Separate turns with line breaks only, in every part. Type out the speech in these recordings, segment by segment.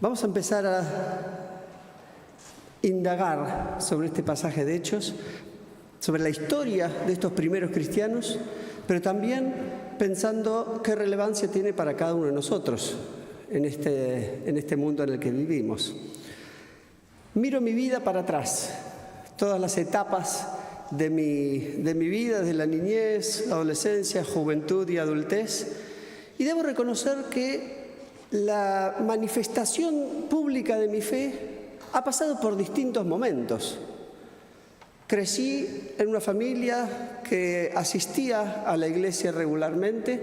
Vamos a empezar a indagar sobre este pasaje de Hechos, sobre la historia de estos primeros cristianos, pero también pensando qué relevancia tiene para cada uno de nosotros en este mundo en el que vivimos. Miro mi vida para atrás, todas las etapas de mi vida, desde la niñez, adolescencia, juventud y adultez, y debo reconocer que la manifestación pública de mi fe ha pasado por distintos momentos. Crecí en una familia que asistía a la iglesia regularmente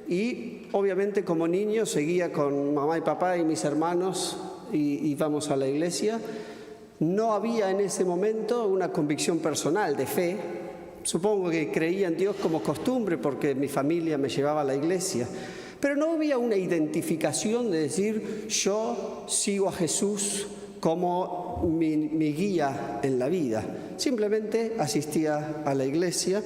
y obviamente como niño seguía con mamá y papá y mis hermanos y íbamos a la iglesia. No había en ese momento una convicción personal de fe. Supongo que creía en Dios como costumbre porque mi familia me llevaba a la iglesia. Pero no había una identificación de decir, yo sigo a Jesús como mi guía en la vida. Simplemente asistía a la iglesia.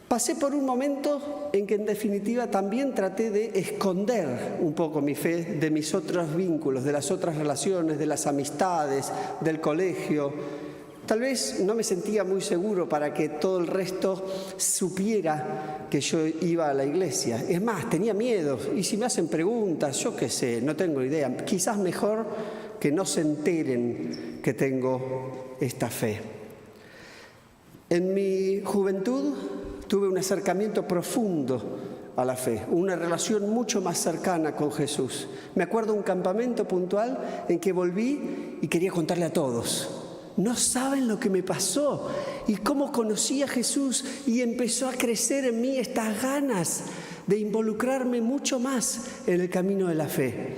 Pasé por un momento en que en definitiva también traté de esconder un poco mi fe de mis otros vínculos, de las otras relaciones, de las amistades, del colegio. Tal vez no me sentía muy seguro para que todo el resto supiera que yo iba a la iglesia. Es más, tenía miedo. Y si me hacen preguntas, yo qué sé, no tengo idea. Quizás mejor que no se enteren que tengo esta fe. En mi juventud tuve un acercamiento profundo a la fe, una relación mucho más cercana con Jesús. Me acuerdo de un campamento puntual en que volví y quería contarle a todos. No saben lo que me pasó y cómo conocí a Jesús y empezó a crecer en mí estas ganas de involucrarme mucho más en el camino de la fe.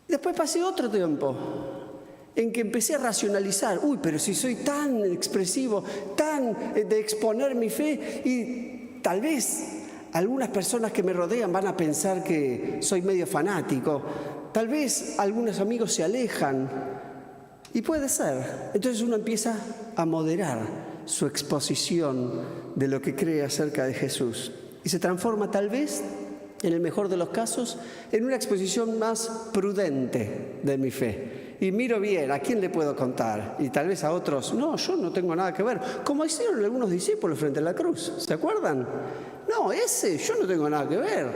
Después pasé otro tiempo en que empecé a racionalizar. Pero si soy tan expresivo, tan de exponer mi fe y tal vez algunas personas que me rodean van a pensar que soy medio fanático. Tal vez algunos amigos se alejan. Y puede ser. Entonces uno empieza a moderar su exposición de lo que cree acerca de Jesús. Y se transforma tal vez, en el mejor de los casos, en una exposición más prudente de mi fe. Y miro bien, ¿a quién le puedo contar? Y tal vez a otros, no, yo no tengo nada que ver. Como hicieron algunos discípulos frente a la cruz, ¿se acuerdan? No, yo no tengo nada que ver.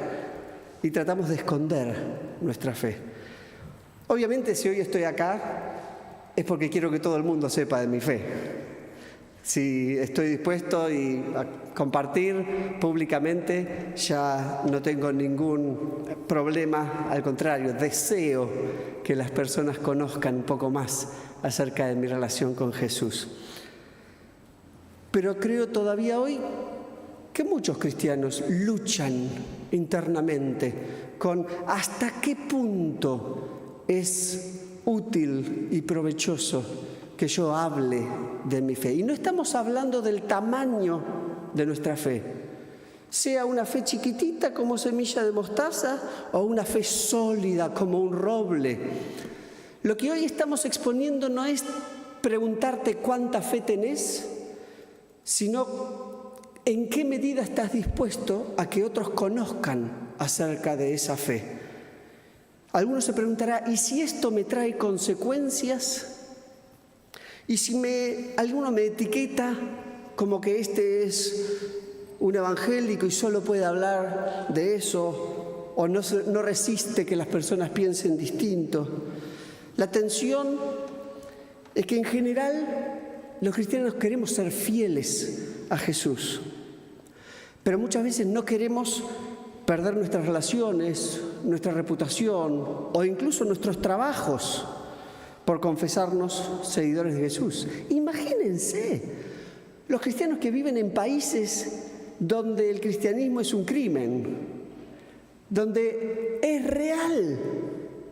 Y tratamos de esconder nuestra fe. Obviamente, si hoy estoy acá, es porque quiero que todo el mundo sepa de mi fe. Si estoy dispuesto a compartir públicamente, ya no tengo ningún problema. Al contrario, deseo que las personas conozcan un poco más acerca de mi relación con Jesús. Pero creo todavía hoy que muchos cristianos luchan internamente con hasta qué punto es útil y provechoso que yo hable de mi fe. Y no estamos hablando del tamaño de nuestra fe, sea una fe chiquitita como semilla de mostaza o una fe sólida como un roble. Lo que hoy estamos exponiendo no es preguntarte cuánta fe tenés, sino en qué medida estás dispuesto a que otros conozcan acerca de esa fe. Alguno se preguntará, ¿y si esto me trae consecuencias? ¿Y si alguno me etiqueta como que este es un evangélico y solo puede hablar de eso? ¿O no resiste que las personas piensen distinto? La tensión es que en general los cristianos queremos ser fieles a Jesús, pero muchas veces no queremos perder nuestras relaciones, nuestra reputación o incluso nuestros trabajos por confesarnos seguidores de Jesús. Imagínense los cristianos que viven en países donde el cristianismo es un crimen, donde es real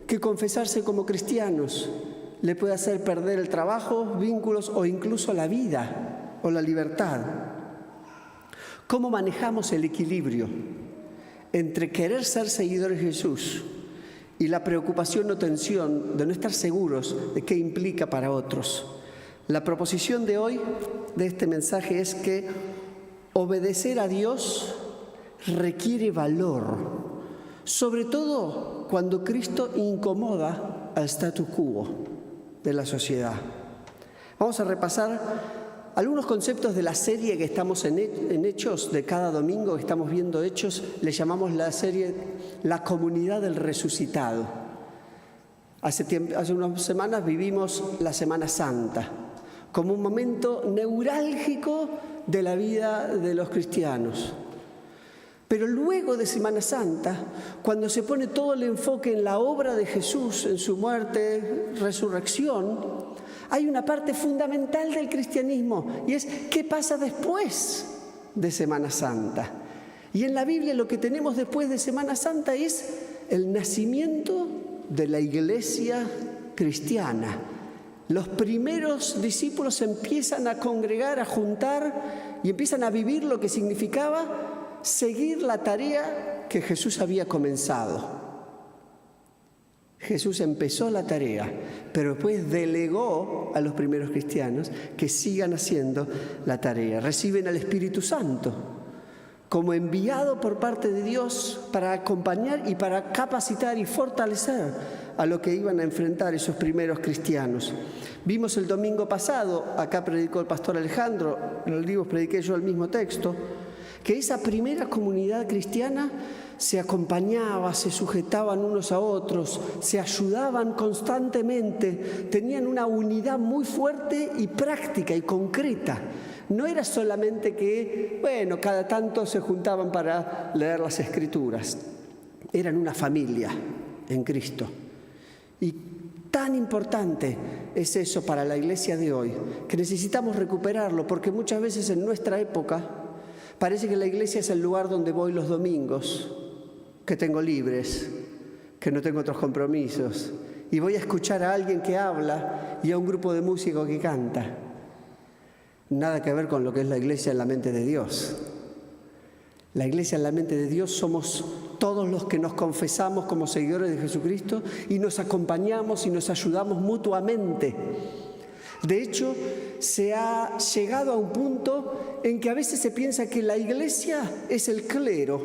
que confesarse como cristianos le puede hacer perder el trabajo, vínculos o incluso la vida o la libertad. ¿Cómo manejamos el equilibrio entre querer ser seguidores de Jesús y la preocupación o tensión de no estar seguros de qué implica para otros? La proposición de hoy, de este mensaje, es que obedecer a Dios requiere valor, sobre todo cuando Cristo incomoda al status quo de la sociedad. Vamos a repasar algunos conceptos de la serie que estamos en Hechos, de cada domingo que estamos viendo Hechos. Le llamamos la serie La Comunidad del Resucitado. Hace unas semanas vivimos la Semana Santa como un momento neurálgico de la vida de los cristianos. Pero luego de Semana Santa, cuando se pone todo el enfoque en la obra de Jesús, en su muerte, resurrección, hay una parte fundamental del cristianismo, y es ¿qué pasa después de Semana Santa? Y en la Biblia lo que tenemos después de Semana Santa es el nacimiento de la iglesia cristiana. Los primeros discípulos se empiezan a congregar, a juntar y empiezan a vivir lo que significaba seguir la tarea que Jesús había comenzado. Jesús empezó la tarea, pero después delegó a los primeros cristianos que sigan haciendo la tarea. Reciben al Espíritu Santo como enviado por parte de Dios para acompañar y para capacitar y fortalecer a lo que iban a enfrentar esos primeros cristianos. Vimos el domingo pasado, acá predicó el pastor Alejandro, en el libro prediqué yo el mismo texto, que esa primera comunidad cristiana se acompañaba, se sujetaban unos a otros, se ayudaban constantemente, tenían una unidad muy fuerte y práctica y concreta. No era solamente que, cada tanto se juntaban para leer las Escrituras. Eran una familia en Cristo. Y tan importante es eso para la iglesia de hoy, que necesitamos recuperarlo, porque muchas veces en nuestra época parece que la iglesia es el lugar donde voy los domingos, que tengo libres, que no tengo otros compromisos, y voy a escuchar a alguien que habla y a un grupo de músicos que canta. Nada que ver con lo que es la iglesia en la mente de Dios. La iglesia en la mente de Dios somos todos los que nos confesamos como seguidores de Jesucristo y nos acompañamos y nos ayudamos mutuamente. De hecho, se ha llegado a un punto en que a veces se piensa que la iglesia es el clero,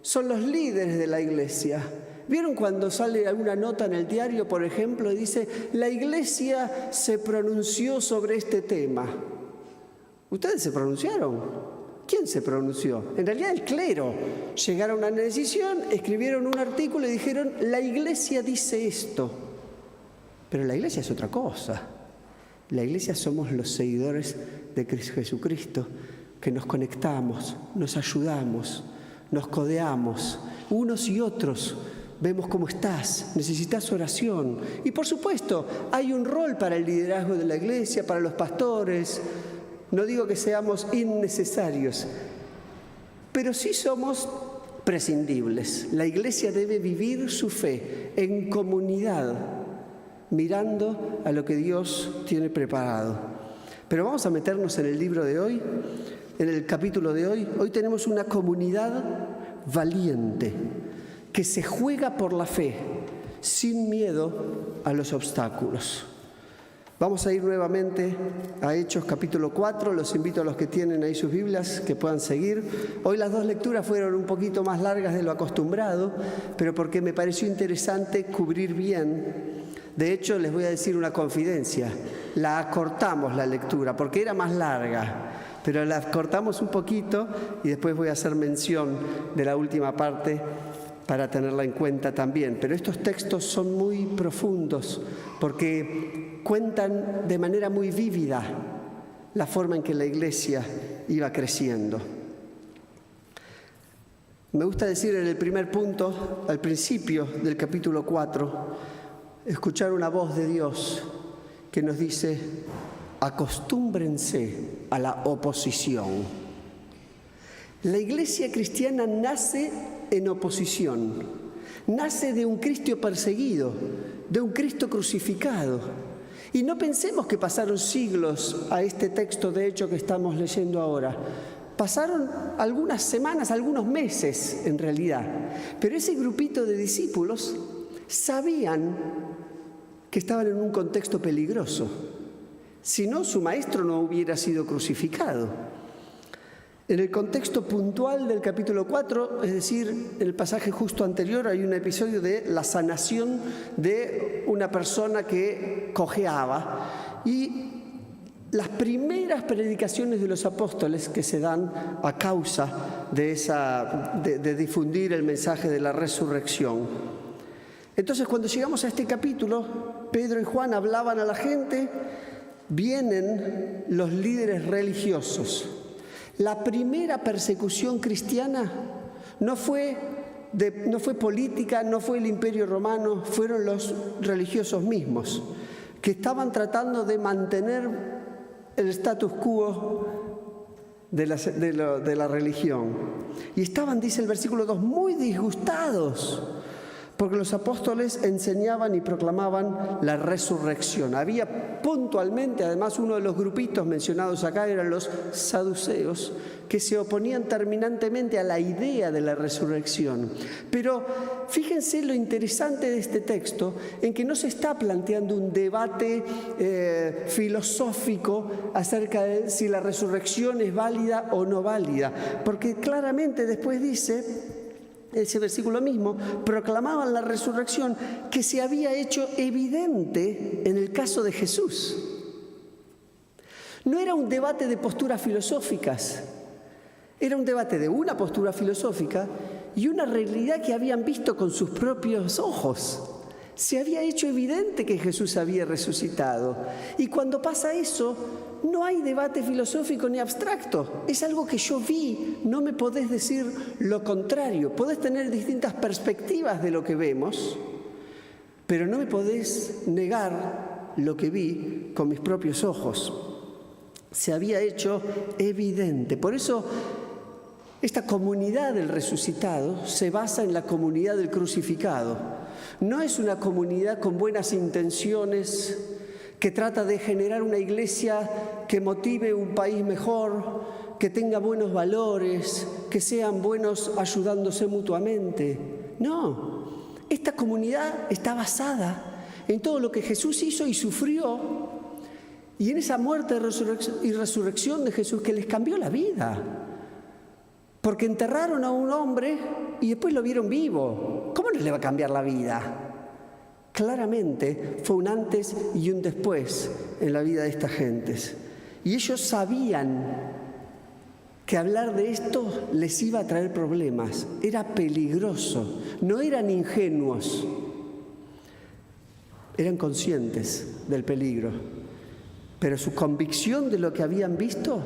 son los líderes de la iglesia. ¿Vieron cuando sale alguna nota en el diario, por ejemplo, y dice, la iglesia se pronunció sobre este tema? ¿Ustedes se pronunciaron? ¿Quién se pronunció? En realidad el clero. Llegaron a una decisión, escribieron un artículo y dijeron, la iglesia dice esto. Pero la iglesia es otra cosa. La iglesia somos los seguidores de Jesucristo, que nos conectamos, nos ayudamos, nos codeamos, unos y otros. Vemos cómo estás, necesitas oración. Y por supuesto, hay un rol para el liderazgo de la iglesia, para los pastores. No digo que seamos innecesarios, pero sí somos prescindibles. La iglesia debe vivir su fe en comunidad, mirando a lo que Dios tiene preparado. Pero vamos a meternos en el libro de hoy, en el capítulo de hoy. Hoy tenemos una comunidad valiente que se juega por la fe, sin miedo a los obstáculos. Vamos a ir nuevamente a Hechos capítulo 4. Los invito a los que tienen ahí sus Biblias que puedan seguir. Hoy las dos lecturas fueron un poquito más largas de lo acostumbrado, pero porque me pareció interesante cubrir bien. De hecho, les voy a decir una confidencia. La acortamos la lectura porque era más larga, pero la cortamos un poquito y después voy a hacer mención de la última parte para tenerla en cuenta también. Pero estos textos son muy profundos porque cuentan de manera muy vívida la forma en que la iglesia iba creciendo. Me gusta decir en el primer punto, al principio del capítulo 4, escuchar una voz de Dios que nos dice, acostúmbrense a la oposición. La iglesia cristiana nace en oposición, nace de un Cristo perseguido, de un Cristo crucificado. Y no pensemos que pasaron siglos a este texto de Hechos que estamos leyendo ahora. Pasaron algunas semanas, algunos meses en realidad. Pero ese grupito de discípulos sabían que estaban en un contexto peligroso. Si no, su maestro no hubiera sido crucificado. En el contexto puntual del capítulo 4, es decir, en el pasaje justo anterior, hay un episodio de la sanación de una persona que cojeaba. Y las primeras predicaciones de los apóstoles que se dan a causa de difundir el mensaje de la resurrección. Entonces, cuando llegamos a este capítulo, Pedro y Juan hablaban a la gente, vienen los líderes religiosos. La primera persecución cristiana no fue política, no fue el Imperio Romano, fueron los religiosos mismos, que estaban tratando de mantener el status quo de la religión. Y estaban, dice el versículo 2, muy disgustados, porque los apóstoles enseñaban y proclamaban la resurrección. Había puntualmente, además, uno de los grupitos mencionados acá eran los saduceos, que se oponían terminantemente a la idea de la resurrección. Pero fíjense lo interesante de este texto, en que no se está planteando un debate filosófico acerca de si la resurrección es válida o no válida, porque claramente después dice, ese versículo mismo, proclamaban la resurrección que se había hecho evidente en el caso de Jesús. No era un debate de posturas filosóficas, era un debate de una postura filosófica y una realidad que habían visto con sus propios ojos. Se había hecho evidente que Jesús había resucitado. Y cuando pasa eso, no hay debate filosófico ni abstracto. Es algo que yo vi, no me podés decir lo contrario. Podés tener distintas perspectivas de lo que vemos, pero no me podés negar lo que vi con mis propios ojos. Se había hecho evidente. Por eso, esta comunidad del resucitado se basa en la comunidad del crucificado. No es una comunidad con buenas intenciones que trata de generar una iglesia que motive un país mejor, que tenga buenos valores, que sean buenos ayudándose mutuamente. No, esta comunidad está basada en todo lo que Jesús hizo y sufrió, y en esa muerte y resurrección de Jesús que les cambió la vida. Porque enterraron a un hombre y después lo vieron vivo. ¿Cómo no le va a cambiar la vida? Claramente fue un antes y un después en la vida de estas gentes. Y ellos sabían que hablar de esto les iba a traer problemas. Era peligroso. No eran ingenuos. Eran conscientes del peligro. Pero su convicción de lo que habían visto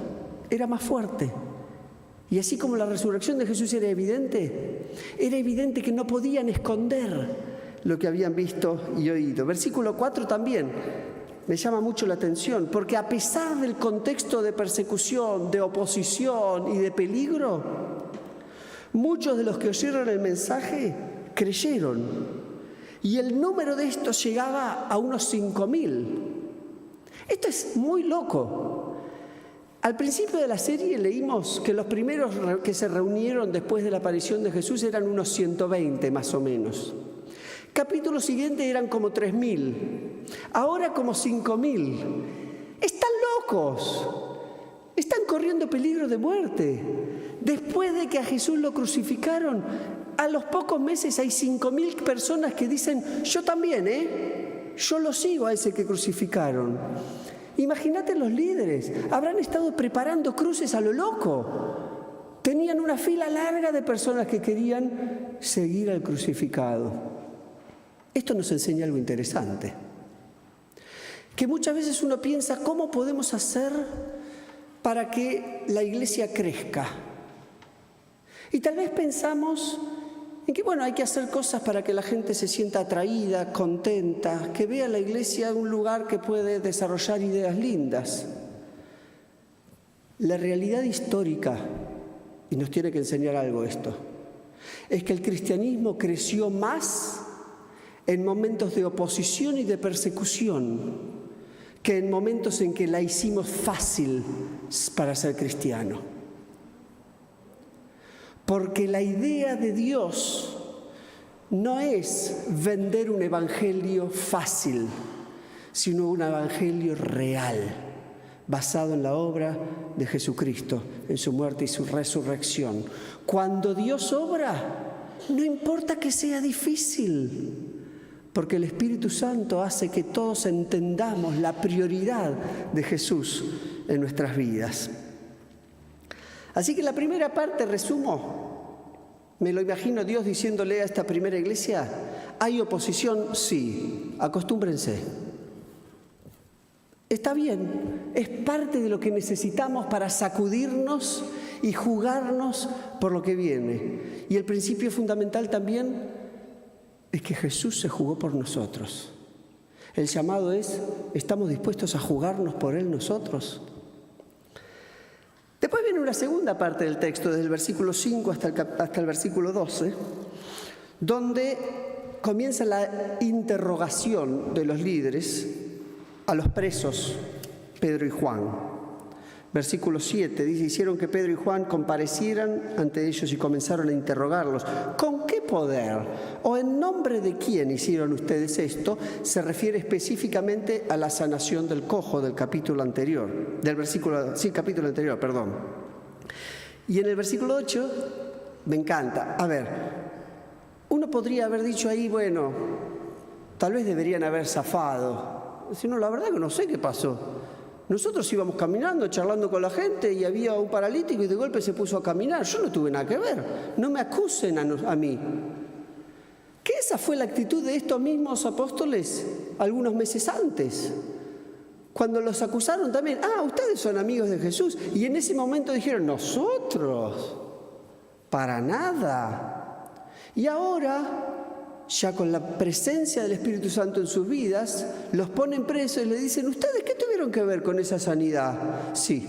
era más fuerte. Y así como la resurrección de Jesús era evidente que no podían esconder lo que habían visto y oído. Versículo 4 también me llama mucho la atención, porque a pesar del contexto de persecución, de oposición y de peligro, muchos de los que oyeron el mensaje creyeron. Y el número de estos llegaba a unos 5.000. Esto es muy loco. Al principio de la serie leímos que los primeros que se reunieron después de la aparición de Jesús eran unos 120 más o menos. Capítulo siguiente eran como 3.000. Ahora como 5.000. Están locos. Están corriendo peligro de muerte. Después de que a Jesús lo crucificaron, a los pocos meses hay 5.000 personas que dicen, yo también, yo lo sigo a ese que crucificaron. Imagínate los líderes, habrán estado preparando cruces a lo loco. Tenían una fila larga de personas que querían seguir al crucificado. Esto nos enseña algo interesante. Que muchas veces uno piensa, ¿cómo podemos hacer para que la iglesia crezca? Y tal vez pensamos en que, hay que hacer cosas para que la gente se sienta atraída, contenta, que vea la iglesia un lugar que puede desarrollar ideas lindas. La realidad histórica, y nos tiene que enseñar algo esto, es que el cristianismo creció más en momentos de oposición y de persecución que en momentos en que la hicimos fácil para ser cristiano. Porque la idea de Dios no es vender un evangelio fácil, sino un evangelio real, basado en la obra de Jesucristo, en su muerte y su resurrección. Cuando Dios obra, no importa que sea difícil, porque el Espíritu Santo hace que todos entendamos la prioridad de Jesús en nuestras vidas. Así que la primera parte, resumo, me lo imagino Dios diciéndole a esta primera iglesia: ¿hay oposición? Sí, acostúmbrense. Está bien, es parte de lo que necesitamos para sacudirnos y jugarnos por lo que viene. Y el principio fundamental también es que Jesús se jugó por nosotros. El llamado es: ¿estamos dispuestos a jugarnos por Él nosotros? Después viene una segunda parte del texto, desde el versículo 5 hasta el versículo 12, donde comienza la interrogación de los líderes a los presos, Pedro y Juan. Versículo 7 dice: hicieron que Pedro y Juan comparecieran ante ellos y comenzaron a interrogarlos. ¿Con qué poder o en nombre de quién hicieron ustedes esto? Se refiere específicamente a la sanación del cojo del capítulo anterior, capítulo anterior, perdón. Y en el versículo 8 me encanta. A ver, uno podría haber dicho ahí, bueno, tal vez deberían haber zafado. Si no, la verdad que no sé qué pasó. Nosotros íbamos caminando, charlando con la gente y había un paralítico y de golpe se puso a caminar. Yo no tuve nada que ver. No me acusen a mí. Que esa fue la actitud de estos mismos apóstoles algunos meses antes. Cuando los acusaron también: ustedes son amigos de Jesús. Y en ese momento dijeron: nosotros, para nada. Y ahora, ya con la presencia del Espíritu Santo en sus vidas, los ponen presos y le dicen: ¿ustedes qué tuvieron que ver con esa sanidad? Sí,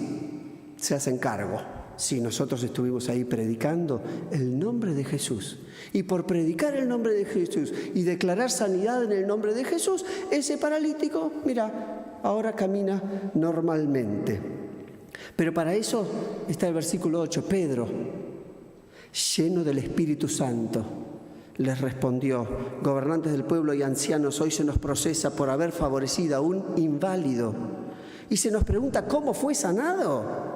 se hacen cargo. Sí, nosotros estuvimos ahí predicando el nombre de Jesús. Y por predicar el nombre de Jesús y declarar sanidad en el nombre de Jesús, ese paralítico, mira, ahora camina normalmente. Pero para eso está el versículo 8. Pedro, lleno del Espíritu Santo, les respondió: gobernantes del pueblo y ancianos, hoy se nos procesa por haber favorecido a un inválido. Y se nos pregunta: ¿cómo fue sanado?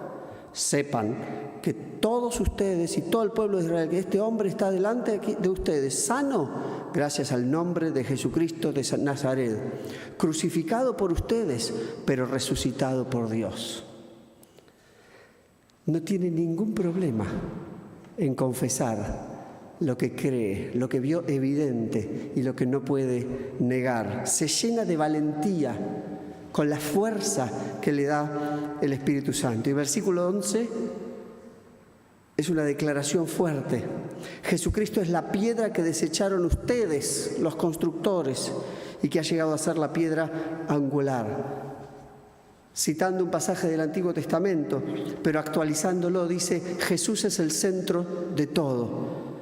Sepan que todos ustedes y todo el pueblo de Israel, que este hombre está delante de ustedes, sano, gracias al nombre de Jesucristo de Nazaret, crucificado por ustedes, pero resucitado por Dios. No tiene ningún problema en confesar lo que cree, lo que vio evidente y lo que no puede negar. Se llena de valentía con la fuerza que le da el Espíritu Santo. Y versículo 11 es una declaración fuerte. Jesucristo es la piedra que desecharon ustedes, los constructores, y que ha llegado a ser la piedra angular. Citando un pasaje del Antiguo Testamento, pero actualizándolo, dice: Jesús es el centro de todo.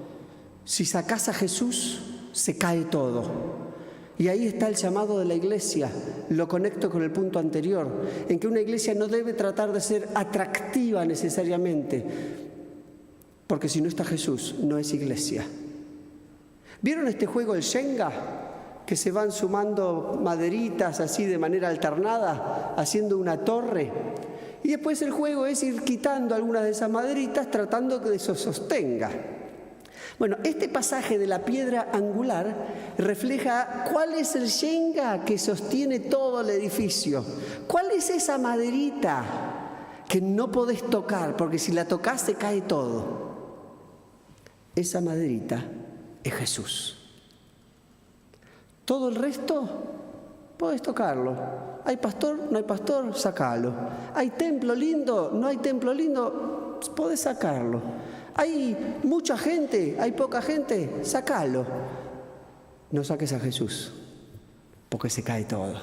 Si sacás a Jesús, se cae todo. Y ahí está el llamado de la iglesia. Lo conecto con el punto anterior, en que una iglesia no debe tratar de ser atractiva necesariamente, porque si no está Jesús, no es iglesia. ¿Vieron este juego, el Shenga? Que se van sumando maderitas así de manera alternada, haciendo una torre. Y después el juego es ir quitando algunas de esas maderitas tratando que eso sostenga. Bueno, este pasaje de la piedra angular refleja cuál es el Shenga que sostiene todo el edificio. ¿Cuál es esa maderita que no podés tocar? Porque si la tocás se cae todo. Esa maderita es Jesús. Todo el resto podés tocarlo. ¿Hay pastor? No hay pastor, sacalo. ¿Hay templo lindo? No hay templo lindo, podés sacarlo. ¿Hay mucha gente? ¿Hay poca gente? Sácalo. No saques a Jesús, porque se cae todo.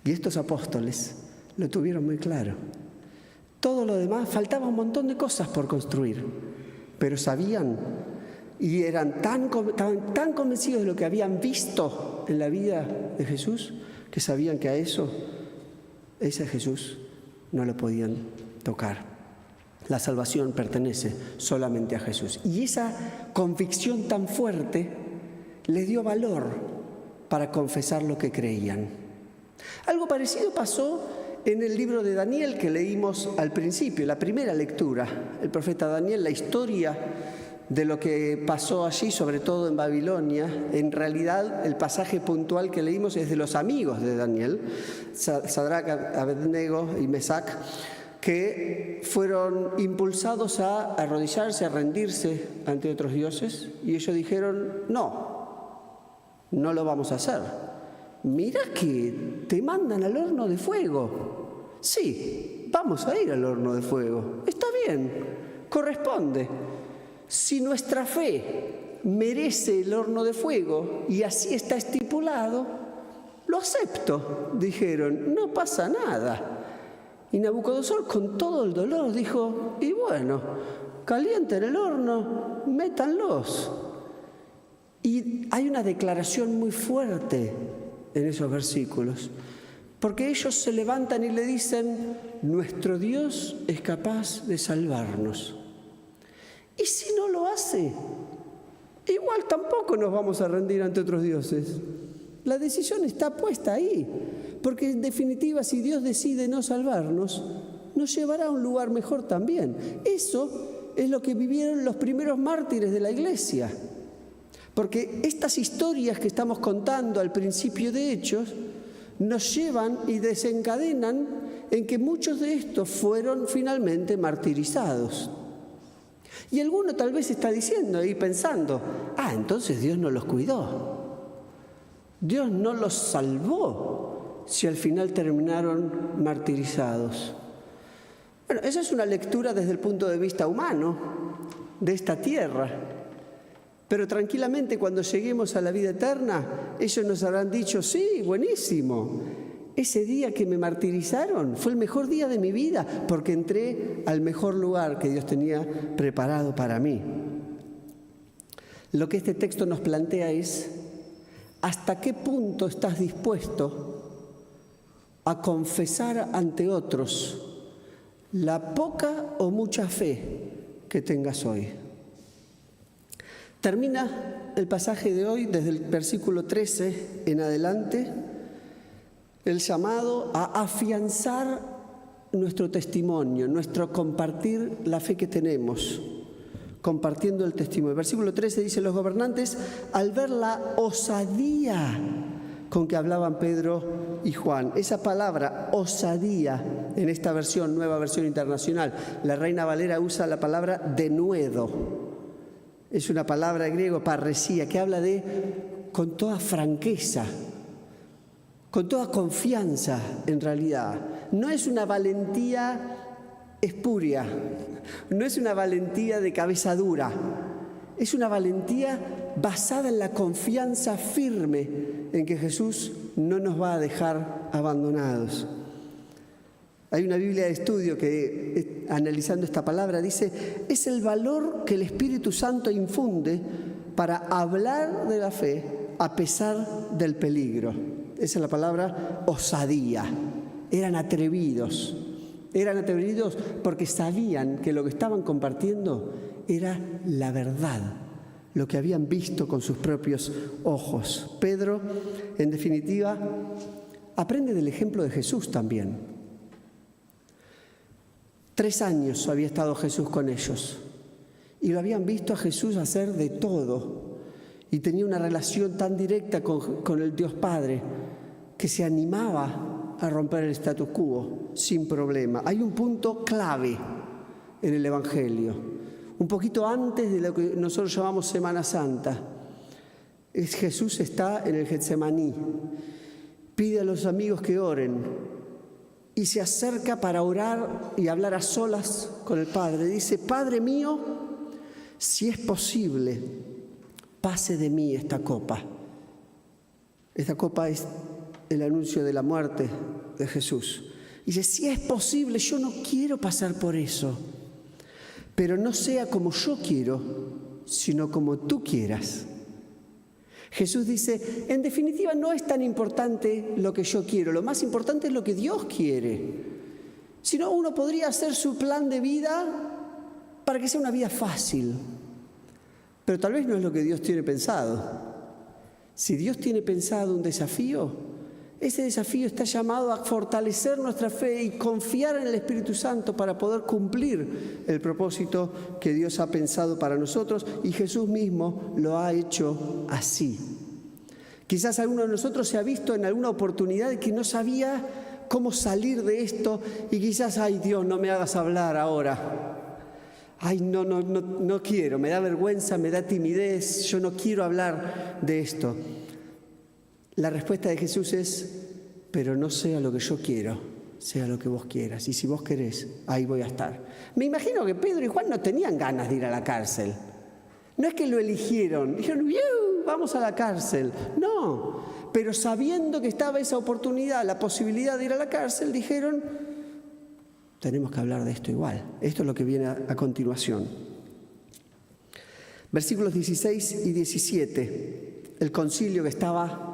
Y estos apóstoles lo tuvieron muy claro. Todo lo demás, faltaba un montón de cosas por construir, pero sabían y estaban tan convencidos de lo que habían visto en la vida de Jesús, que sabían que a ese Jesús no lo podían tocar. La salvación pertenece solamente a Jesús. Y esa convicción tan fuerte les dio valor para confesar lo que creían. Algo parecido pasó en el libro de Daniel que leímos al principio, la primera lectura. El profeta Daniel, la historia de lo que pasó allí, sobre todo en Babilonia. En realidad, el pasaje puntual que leímos es de los amigos de Daniel, Sadrach, Abednego y Mesac, que fueron impulsados a arrodillarse, a rendirse ante otros dioses, y ellos dijeron, no lo vamos a hacer. Mira que te mandan al horno de fuego. Sí, vamos a ir al horno de fuego. Está bien, corresponde. Si nuestra fe merece el horno de fuego y así está estipulado, lo acepto, dijeron, no pasa nada. Y Nabucodonosor, con todo el dolor, dijo, y bueno, calienten el horno, métanlos. Y hay una declaración muy fuerte en esos versículos, porque ellos se levantan y le dicen, nuestro Dios es capaz de salvarnos. Y si no lo hace, igual tampoco nos vamos a rendir ante otros dioses. La decisión está puesta ahí, porque en definitiva, si Dios decide no salvarnos, nos llevará a un lugar mejor también. Eso es lo que vivieron los primeros mártires de la Iglesia. Porque estas historias que estamos contando al principio de Hechos nos llevan y desencadenan en que muchos de estos fueron finalmente martirizados. Y alguno tal vez está diciendo y pensando, entonces Dios no los cuidó. Dios no los salvó si al final terminaron martirizados. Bueno, esa es una lectura desde el punto de vista humano de esta tierra. Pero tranquilamente cuando lleguemos a la vida eterna, ellos nos habrán dicho, sí, buenísimo. Ese día que me martirizaron fue el mejor día de mi vida porque entré al mejor lugar que Dios tenía preparado para mí. Lo que este texto nos plantea es, ¿hasta qué punto estás dispuesto a confesar ante otros la poca o mucha fe que tengas hoy? Termina el pasaje de hoy desde el versículo 13 en adelante, el llamado a afianzar nuestro testimonio, nuestro compartir la fe que tenemos, compartiendo el testimonio. El versículo 13 dice, los gobernantes, al ver la osadía con que hablaban Pedro y Juan, esa palabra osadía, en esta versión, nueva versión internacional, la Reina Valera usa la palabra denuedo. Es una palabra griego, parresía, que habla de con toda franqueza, con toda confianza en realidad. No es una valentía espuria, no es una valentía de cabeza dura, es una valentía basada en la confianza firme en que Jesús no nos va a dejar abandonados. Hay una Biblia de estudio que, analizando esta palabra, dice, es el valor que el Espíritu Santo infunde para hablar de la fe a pesar del peligro. Esa es la palabra osadía. Eran atrevidos porque sabían que lo que estaban compartiendo era la verdad, lo que habían visto con sus propios ojos. Pedro, en definitiva, aprende del ejemplo de Jesús también. 3 años había estado Jesús con ellos y lo habían visto a Jesús hacer de todo y tenía una relación tan directa con el Dios Padre que se animaba a romper el status quo sin problema. Hay un punto clave en el Evangelio, un poquito antes de lo que nosotros llamamos Semana Santa. Jesús está en el Getsemaní, pide a los amigos que oren y se acerca para orar y hablar a solas con el Padre. Dice, Padre mío, si es posible, pase de mí esta copa. Esta copa es el anuncio de la muerte de Jesús. Dice, si es posible, yo no quiero pasar por eso, pero no sea como yo quiero, sino como tú quieras. Jesús dice, en definitiva no es tan importante lo que yo quiero, lo más importante es lo que Dios quiere. Si no, uno podría hacer su plan de vida para que sea una vida fácil, pero tal vez no es lo que Dios tiene pensado. Si Dios tiene pensado un desafío, ese desafío está llamado a fortalecer nuestra fe y confiar en el Espíritu Santo para poder cumplir el propósito que Dios ha pensado para nosotros, y Jesús mismo lo ha hecho así. Quizás alguno de nosotros se ha visto en alguna oportunidad que no sabía cómo salir de esto y quizás, ay Dios, no me hagas hablar ahora. Ay, no quiero, me da vergüenza, me da timidez, yo no quiero hablar de esto. La respuesta de Jesús es, pero no sea lo que yo quiero, sea lo que vos quieras. Y si vos querés, ahí voy a estar. Me imagino que Pedro y Juan no tenían ganas de ir a la cárcel. No es que lo eligieron, dijeron, vamos a la cárcel. No, pero sabiendo que estaba esa oportunidad, la posibilidad de ir a la cárcel, dijeron, tenemos que hablar de esto igual. Esto es lo que viene a continuación. Versículos 16 y 17. El concilio que estaba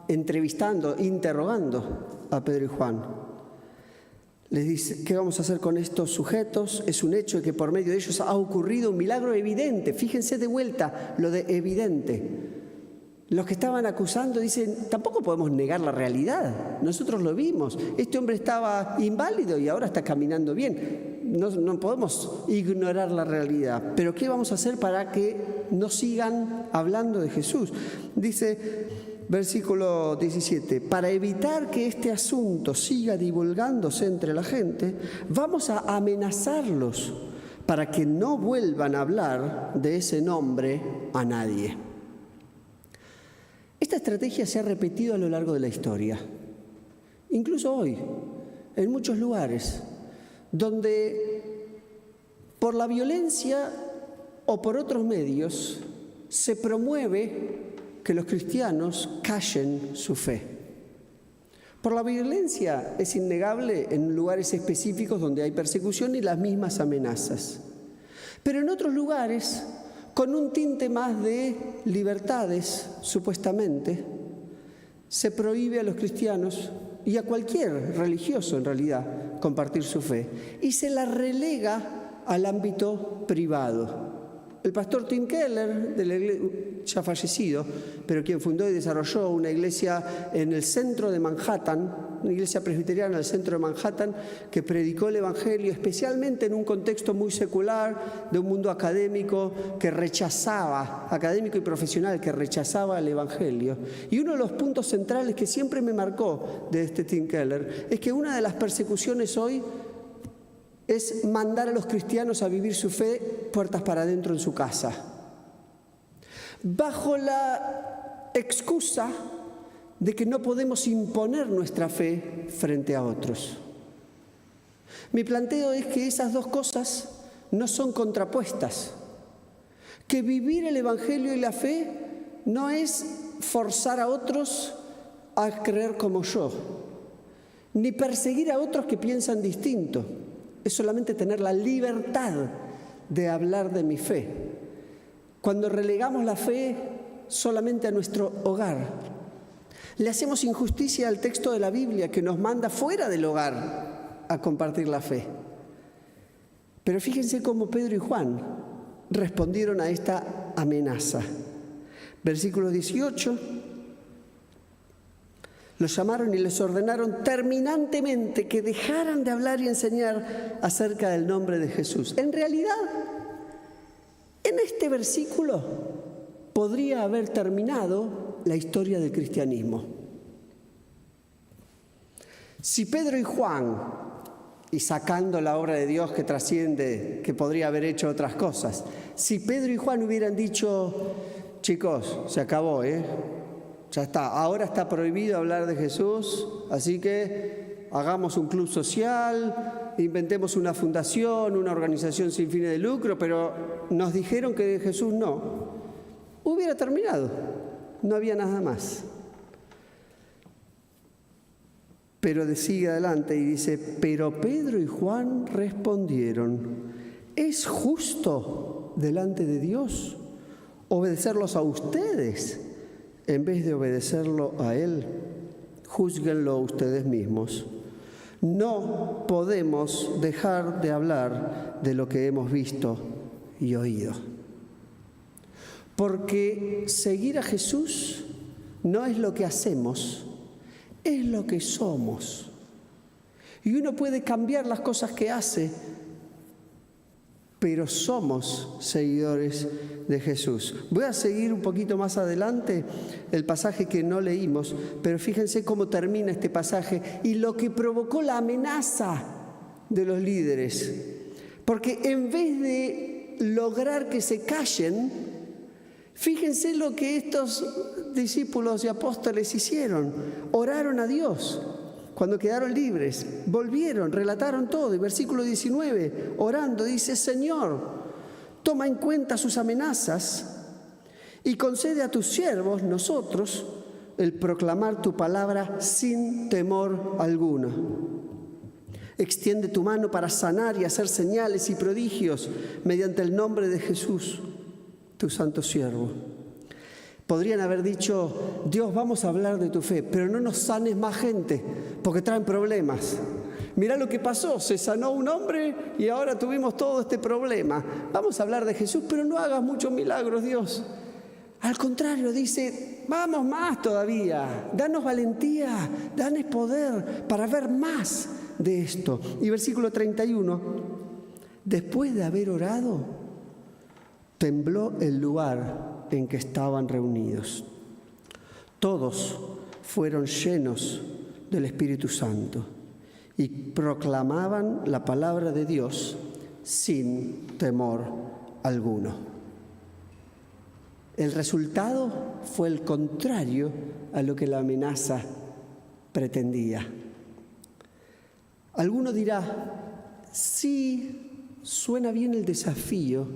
entrevistando, interrogando a Pedro y Juan. Les dice, ¿qué vamos a hacer con estos sujetos? Es un hecho de que por medio de ellos ha ocurrido un milagro evidente. Fíjense de vuelta lo de evidente. Los que estaban acusando dicen, tampoco podemos negar la realidad. Nosotros lo vimos. Este hombre estaba inválido y ahora está caminando bien. No podemos ignorar la realidad. Pero ¿qué vamos a hacer para que no sigan hablando de Jesús? Dice, versículo 17, para evitar que este asunto siga divulgándose entre la gente, vamos a amenazarlos para que no vuelvan a hablar de ese nombre a nadie. Esta estrategia se ha repetido a lo largo de la historia, incluso hoy, en muchos lugares, donde por la violencia o por otros medios se promueve que los cristianos callen su fe. Por la violencia es innegable en lugares específicos donde hay persecución y las mismas amenazas. Pero en otros lugares, con un tinte más de libertades, supuestamente, se prohíbe a los cristianos y a cualquier religioso, en realidad, compartir su fe. Y se la relega al ámbito privado. El pastor Tim Keller, de la iglesia, ya fallecido, pero quien fundó y desarrolló una iglesia en el centro de Manhattan, una iglesia presbiteriana en el centro de Manhattan, que predicó el Evangelio, especialmente en un contexto muy secular, de un mundo académico que rechazaba, académico y profesional, que rechazaba el Evangelio. Y uno de los puntos centrales que siempre me marcó de este Tim Keller es que una de las persecuciones hoy es mandar a los cristianos a vivir su fe puertas para adentro en su casa, bajo la excusa de que no podemos imponer nuestra fe frente a otros. Mi planteo es que esas dos cosas no son contrapuestas, que vivir el Evangelio y la fe no es forzar a otros a creer como yo, ni perseguir a otros que piensan distinto. Es solamente tener la libertad de hablar de mi fe. Cuando relegamos la fe solamente a nuestro hogar, le hacemos injusticia al texto de la Biblia que nos manda fuera del hogar a compartir la fe. Pero fíjense cómo Pedro y Juan respondieron a esta amenaza. Versículo 18. Los llamaron y les ordenaron terminantemente que dejaran de hablar y enseñar acerca del nombre de Jesús. En realidad, en este versículo podría haber terminado la historia del cristianismo. Si Pedro y Juan, y sacando la obra de Dios que trasciende, que podría haber hecho otras cosas, si Pedro y Juan hubieran dicho, chicos, se acabó, ya está, ahora está prohibido hablar de Jesús, así que hagamos un club social, inventemos una fundación, una organización sin fines de lucro, pero nos dijeron que de Jesús no. Hubiera terminado, no había nada más. Pero sigue adelante y dice, pero Pedro y Juan respondieron, ¿es justo delante de Dios obedecerlos a ustedes en vez de obedecerlo a Él? Júzguenlo ustedes mismos. No podemos dejar de hablar de lo que hemos visto y oído. Porque seguir a Jesús no es lo que hacemos, es lo que somos. Y uno puede cambiar las cosas que hace, pero somos seguidores de Jesús. Voy a seguir un poquito más adelante el pasaje que no leímos, pero fíjense cómo termina este pasaje y lo que provocó la amenaza de los líderes. Porque en vez de lograr que se callen, fíjense lo que estos discípulos y apóstoles hicieron. Oraron a Dios. Cuando quedaron libres, volvieron, relataron todo. Y versículo 19, orando, dice: Señor, toma en cuenta sus amenazas y concede a tus siervos, nosotros, el proclamar tu palabra sin temor alguno. Extiende tu mano para sanar y hacer señales y prodigios mediante el nombre de Jesús, tu santo siervo. Podrían haber dicho: Dios, vamos a hablar de tu fe, pero no nos sanes más gente, porque traen problemas. Mirá lo que pasó, se sanó un hombre y ahora tuvimos todo este problema. Vamos a hablar de Jesús, pero no hagas muchos milagros, Dios. Al contrario, dice: vamos más todavía, danos valentía, danos poder para ver más de esto. Y versículo 31, después de haber orado, tembló el lugar en que estaban reunidos. Todos fueron llenos del Espíritu Santo y proclamaban la palabra de Dios sin temor alguno. El resultado fue el contrario a lo que la amenaza pretendía. Alguno dirá: sí, suena bien el desafío,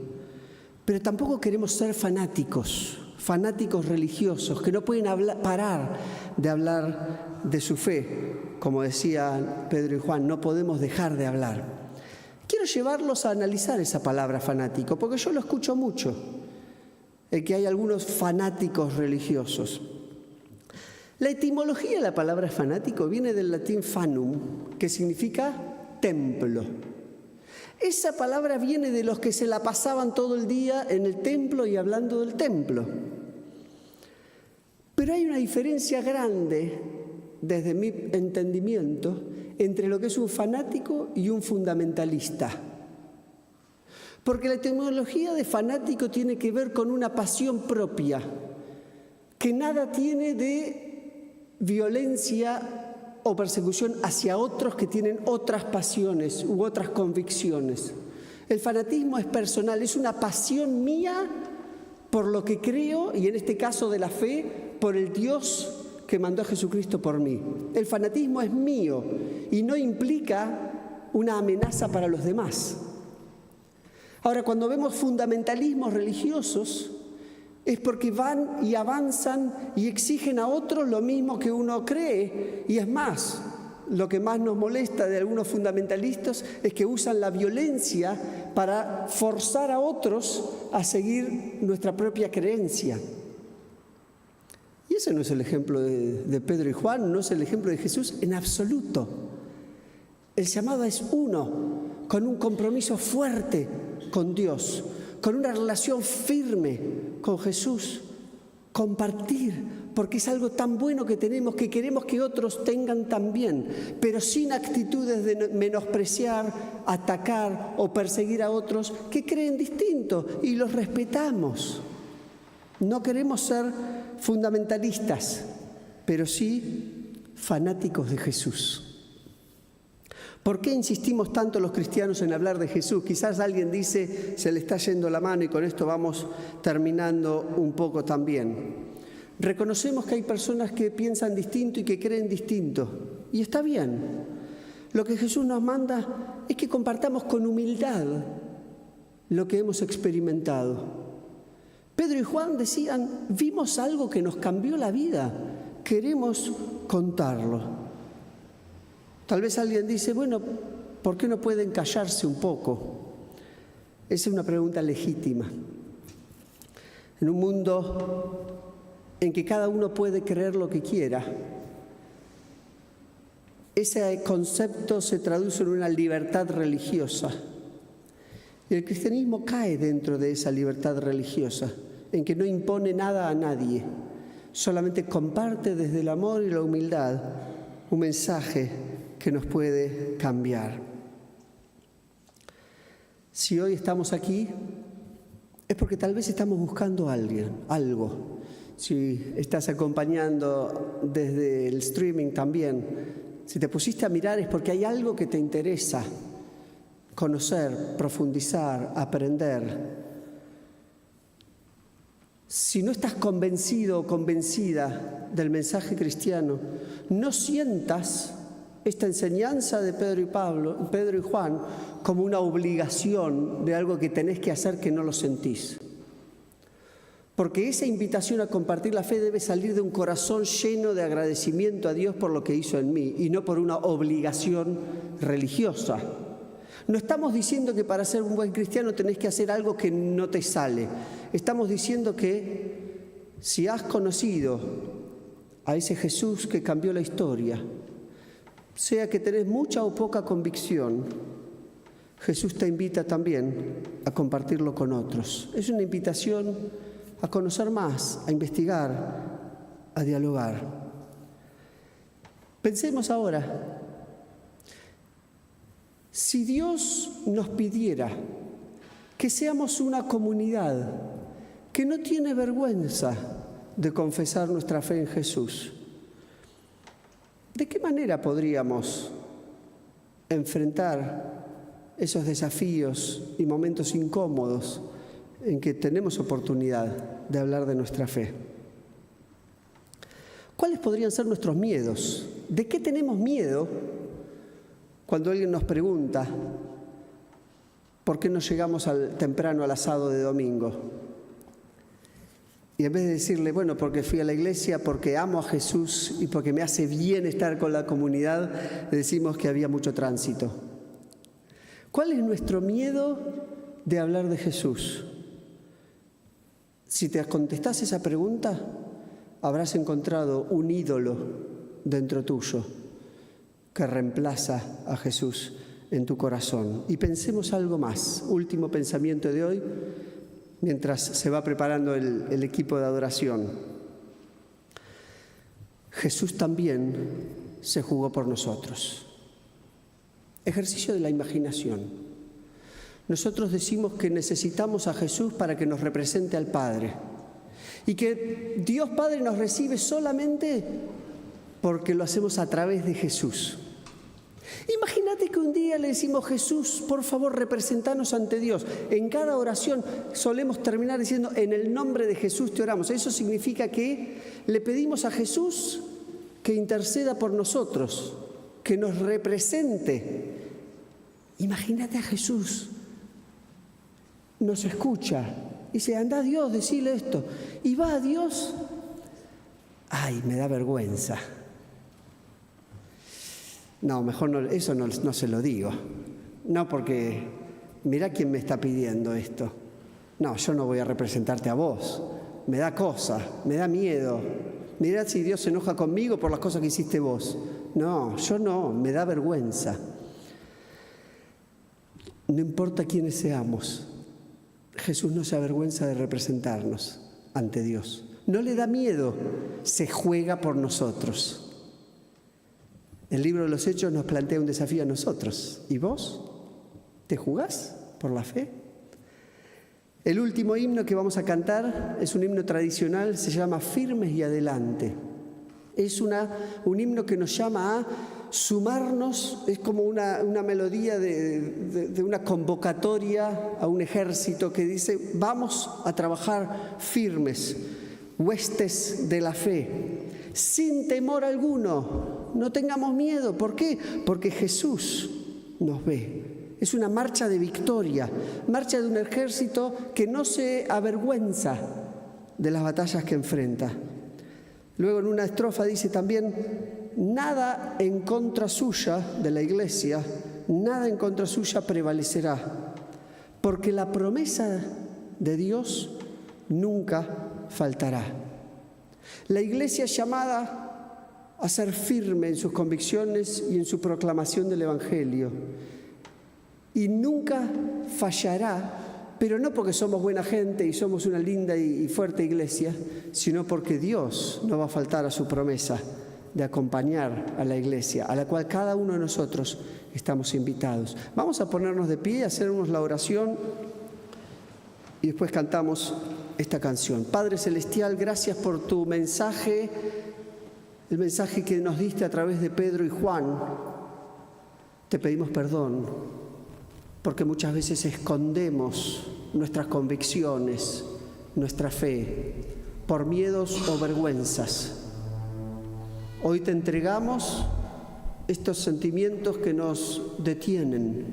pero tampoco queremos ser fanáticos religiosos, que no pueden parar de hablar de su fe. Como decían Pedro y Juan, no podemos dejar de hablar. Quiero llevarlos a analizar esa palabra fanático, porque yo lo escucho mucho, que hay algunos fanáticos religiosos. La etimología de la palabra fanático viene del latín fanum, que significa templo. Esa palabra viene de los que se la pasaban todo el día en el templo y hablando del templo. Pero hay una diferencia grande, desde mi entendimiento, entre lo que es un fanático y un fundamentalista. Porque la etimología de fanático tiene que ver con una pasión propia, que nada tiene de violencia o persecución hacia otros que tienen otras pasiones u otras convicciones. El fanatismo es personal, es una pasión mía por lo que creo, y en este caso de la fe, por el Dios que mandó a Jesucristo por mí. El fanatismo es mío y no implica una amenaza para los demás. Ahora, cuando vemos fundamentalismos religiosos, es porque van y avanzan y exigen a otros lo mismo que uno cree. Y es más, lo que más nos molesta de algunos fundamentalistas es que usan la violencia para forzar a otros a seguir nuestra propia creencia. Y ese no es el ejemplo de Pedro y Juan, no es el ejemplo de Jesús en absoluto. El llamado es uno, con un compromiso fuerte con Dios, con una relación firme con Jesús, compartir, porque es algo tan bueno que tenemos, que queremos que otros tengan también, pero sin actitudes de menospreciar, atacar o perseguir a otros que creen distinto, y los respetamos. No queremos ser fundamentalistas, pero sí fanáticos de Jesús. ¿Por qué insistimos tanto los cristianos en hablar de Jesús? Quizás alguien dice: se le está yendo la mano, y con esto vamos terminando un poco también. Reconocemos que hay personas que piensan distinto y que creen distinto, y está bien. Lo que Jesús nos manda es que compartamos con humildad lo que hemos experimentado. Pedro y Juan decían: vimos algo que nos cambió la vida, queremos contarlo. Tal vez alguien dice: bueno, ¿por qué no pueden callarse un poco? Esa es una pregunta legítima. En un mundo en que cada uno puede creer lo que quiera, ese concepto se traduce en una libertad religiosa. Y el cristianismo cae dentro de esa libertad religiosa, en que no impone nada a nadie, solamente comparte desde el amor y la humildad un mensaje que nos puede cambiar. Si hoy estamos aquí, es porque tal vez estamos buscando a alguien, algo. Si estás acompañando desde el streaming también, si te pusiste a mirar es porque hay algo que te interesa conocer, profundizar, aprender. Si no estás convencido o convencida del mensaje cristiano, no sientas esta enseñanza de Pedro y Juan, como una obligación de algo que tenés que hacer que no lo sentís. Porque esa invitación a compartir la fe debe salir de un corazón lleno de agradecimiento a Dios por lo que hizo en mí y no por una obligación religiosa. No estamos diciendo que para ser un buen cristiano tenés que hacer algo que no te sale. Estamos diciendo que si has conocido a ese Jesús que cambió la historia, sea que tenés mucha o poca convicción, Jesús te invita también a compartirlo con otros. Es una invitación a conocer más, a investigar, a dialogar. Pensemos ahora, si Dios nos pidiera que seamos una comunidad que no tiene vergüenza de confesar nuestra fe en Jesús, ¿de qué manera podríamos enfrentar esos desafíos y momentos incómodos en que tenemos oportunidad de hablar de nuestra fe? ¿Cuáles podrían ser nuestros miedos? ¿De qué tenemos miedo cuando alguien nos pregunta por qué no llegamos temprano al asado de domingo? Y en vez de decirle, bueno, porque fui a la iglesia, porque amo a Jesús y porque me hace bien estar con la comunidad, le decimos que había mucho tránsito. ¿Cuál es nuestro miedo de hablar de Jesús? Si te contestás esa pregunta, habrás encontrado un ídolo dentro tuyo que reemplaza a Jesús en tu corazón. Y pensemos algo más, último pensamiento de hoy, mientras se va preparando el equipo de adoración. Jesús también se jugó por nosotros. Ejercicio de la imaginación. Nosotros decimos que necesitamos a Jesús para que nos represente al Padre y que Dios Padre nos recibe solamente porque lo hacemos a través de Jesús. Imagínate que un día le decimos, Jesús, por favor, representanos ante Dios. En cada oración solemos terminar diciendo, en el nombre de Jesús te oramos. Eso significa que le pedimos a Jesús que interceda por nosotros, que nos represente. Imagínate a Jesús, nos escucha, dice, anda a Dios, decile esto. Y va a Dios, ay, me da vergüenza. No, mejor no, eso no se lo digo. No, porque mirá quién me está pidiendo esto. No, yo no voy a representarte a vos. Me da cosa, me da miedo. Mirá si Dios se enoja conmigo por las cosas que hiciste vos. No, yo no, me da vergüenza. No importa quiénes seamos, Jesús no se avergüenza de representarnos ante Dios. No le da miedo, se juega por nosotros. El libro de los Hechos nos plantea un desafío a nosotros. ¿Y vos? ¿Te jugás por la fe? El último himno que vamos a cantar es un himno tradicional, se llama Firmes y Adelante. Es un himno que nos llama a sumarnos, es como una melodía de una convocatoria a un ejército que dice, vamos a trabajar firmes, huestes de la fe, sin temor alguno, no tengamos miedo. ¿Por qué? Porque Jesús nos ve. Es una marcha de victoria, marcha de un ejército que no se avergüenza de las batallas que enfrenta. Luego en una estrofa dice también, nada en contra suya de la iglesia, nada en contra suya prevalecerá, porque la promesa de Dios nunca faltará. La iglesia es llamada a ser firme en sus convicciones y en su proclamación del Evangelio, y nunca fallará pero no porque somos buena gente y somos una linda y fuerte iglesia, sino porque Dios no va a faltar a su promesa de acompañar a la iglesia, a la cual cada uno de nosotros estamos invitados. Vamos a ponernos de pie, hacernos la oración y después cantamos esta canción. Padre Celestial, gracias por tu mensaje, el mensaje que nos diste a través de Pedro y Juan. Te pedimos perdón, porque muchas veces escondemos nuestras convicciones, nuestra fe, por miedos o vergüenzas. Hoy te entregamos estos sentimientos que nos detienen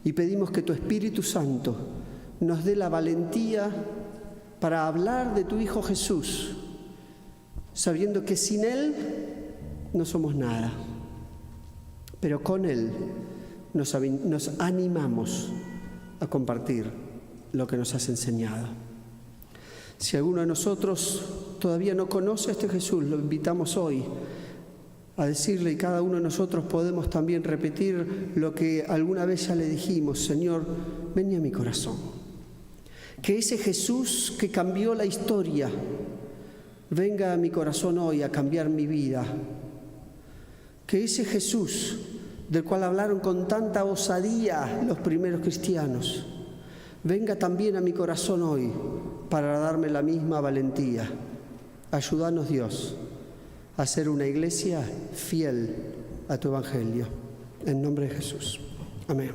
y pedimos que tu Espíritu Santo nos dé la valentía para hablar de tu Hijo Jesús, sabiendo que sin Él no somos nada, pero con Él nos animamos a compartir lo que nos has enseñado. Si alguno de nosotros todavía no conoce a este Jesús, lo invitamos hoy a decirle, y cada uno de nosotros podemos también repetir lo que alguna vez ya le dijimos: Señor, ven a mi corazón. Que ese Jesús que cambió la historia venga a mi corazón hoy a cambiar mi vida. Que ese Jesús del cual hablaron con tanta osadía los primeros cristianos venga también a mi corazón hoy para darme la misma valentía. Ayúdanos, Dios, a ser una iglesia fiel a tu Evangelio. En nombre de Jesús. Amén.